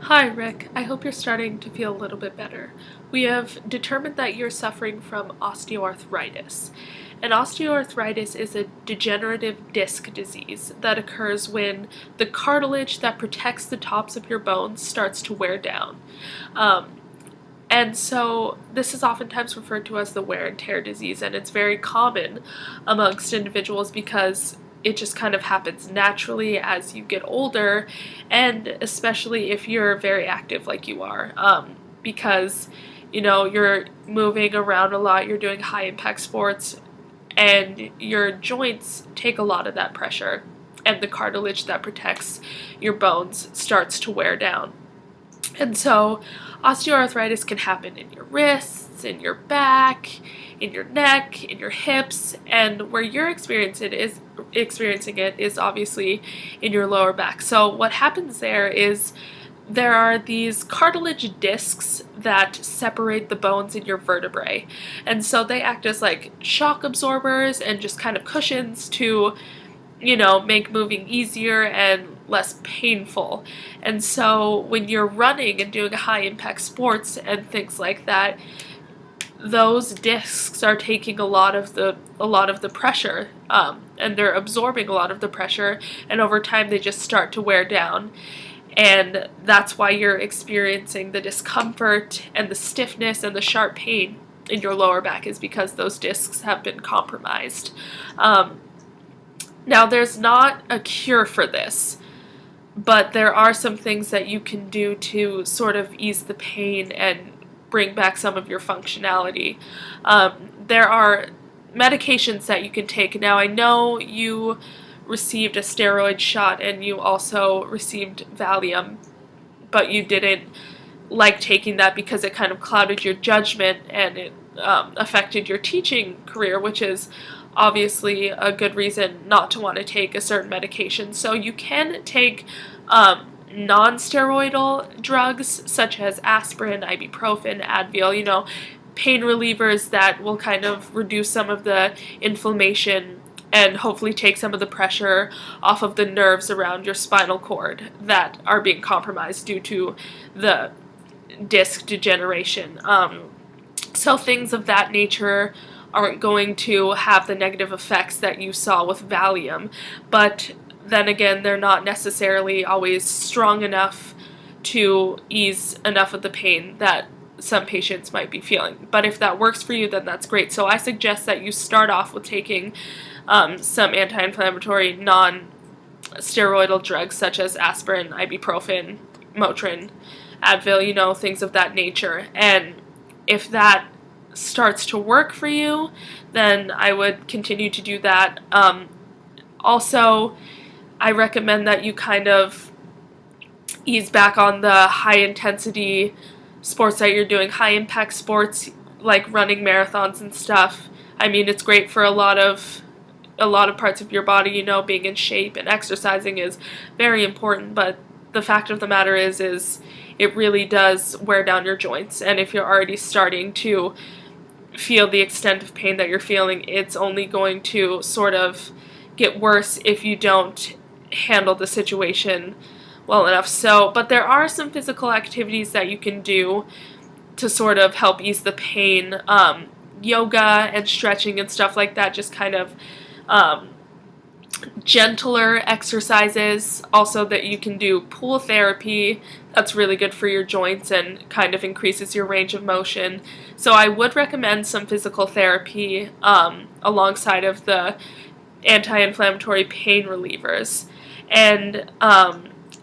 Hi, Rick. I hope you're starting to feel a little bit better. We have determined that you're suffering from osteoarthritis. And osteoarthritis is a degenerative disc disease that occurs when the cartilage that protects the tops of your bones starts to wear down. Um, and so this is oftentimes referred to as the wear and tear disease, and it's very common amongst individuals because it just kind of happens naturally as you get older, and especially if you're very active like you are, because you're moving around a lot, you're doing high impact sports, and your joints take a lot of that pressure, and the cartilage that protects your bones starts to wear down. And so osteoarthritis can happen in your wrists, in your back, in your neck, in your hips, and where you're experiencing it is obviously in your lower back. So what happens there is there are these cartilage discs that separate the bones in your vertebrae. And so they act as like shock absorbers and just kind of cushions to make moving easier and less painful. And so when you're running and doing high impact sports and things like that, those discs are taking a lot of the pressure, and they're absorbing a lot of the pressure, and over time they just start to wear down. And that's why you're experiencing the discomfort and the stiffness and the sharp pain in your lower back, is because those discs have been compromised. Now, there's not a cure for this, but there are some things that you can do to sort of ease the pain and bring back some of your functionality. There are medications that you can take. Now, I know you received a steroid shot and you also received Valium, but you didn't like taking that because it kind of clouded your judgment and it affected your teaching career, which is obviously a good reason not to want to take a certain medication. So you can take non-steroidal drugs such as aspirin, ibuprofen, Advil, pain relievers that will kind of reduce some of the inflammation and hopefully take some of the pressure off of the nerves around your spinal cord that are being compromised due to the disc degeneration. So things of that nature aren't going to have the negative effects that you saw with Valium, but then again, they're not necessarily always strong enough to ease enough of the pain that some patients might be feeling. But if that works for you, then that's great. So I suggest that you start off with taking some anti-inflammatory non-steroidal drugs such as aspirin, ibuprofen, Motrin, Advil, things of that nature. And if that starts to work for you, then I would continue to do that. Also, I recommend that you kind of ease back on the high intensity sports that you're doing, high impact sports like running marathons and stuff. I mean, it's great for a lot of parts of your body, being in shape and exercising is very important, but the fact of the matter is it really does wear down your joints, and if you're already starting to feel the extent of pain that you're feeling, it's only going to sort of get worse if you don't handle the situation well enough. So, but there are some physical activities that you can do to sort of help ease the pain. Yoga and stretching and stuff like that, just kind of gentler exercises. Also, that you can do pool therapy. That's really good for your joints and kind of increases your range of motion. So I would recommend some physical therapy alongside of the anti-inflammatory pain relievers. And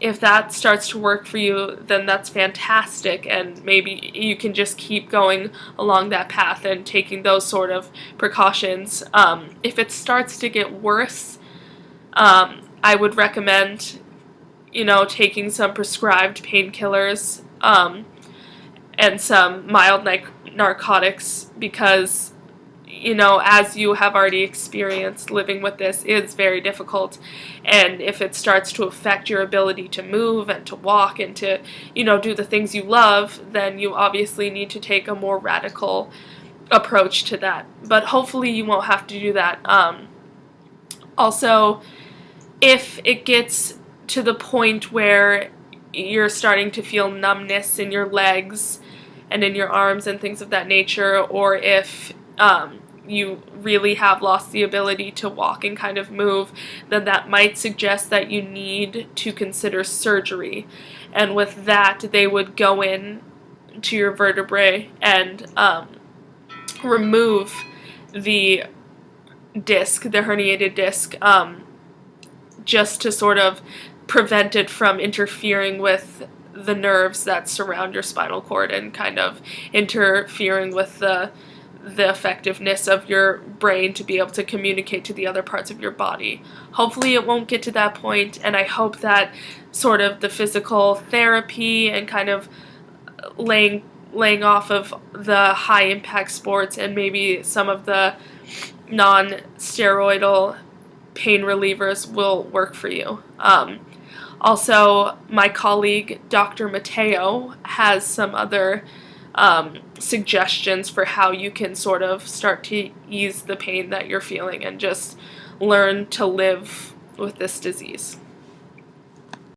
if that starts to work for you, then that's fantastic, and maybe you can just keep going along that path and taking those sort of precautions. If it starts to get worse, I would recommend, taking some prescribed painkillers and some mild narcotics, because as you have already experienced, living with this is very difficult, and if it starts to affect your ability to move and to walk and to, do the things you love, then you obviously need to take a more radical approach to that. But hopefully you won't have to do that. Also, if it gets to the point where you're starting to feel numbness in your legs and in your arms and things of that nature, or if you really have lost the ability to walk and kind of move, then that might suggest that you need to consider surgery. And with that, they would go in to your vertebrae and remove the disc, the herniated disc, just to sort of prevent it from interfering with the nerves that surround your spinal cord and kind of interfering with the effectiveness of your brain to be able to communicate to the other parts of your body. Hopefully it won't get to that point, and I hope that sort of the physical therapy and kind of laying off of the high impact sports and maybe some of the non-steroidal pain relievers will work for you. Also, my colleague Dr. Mateo has some other suggestions for how you can sort of start to ease the pain that you're feeling and just learn to live with this disease.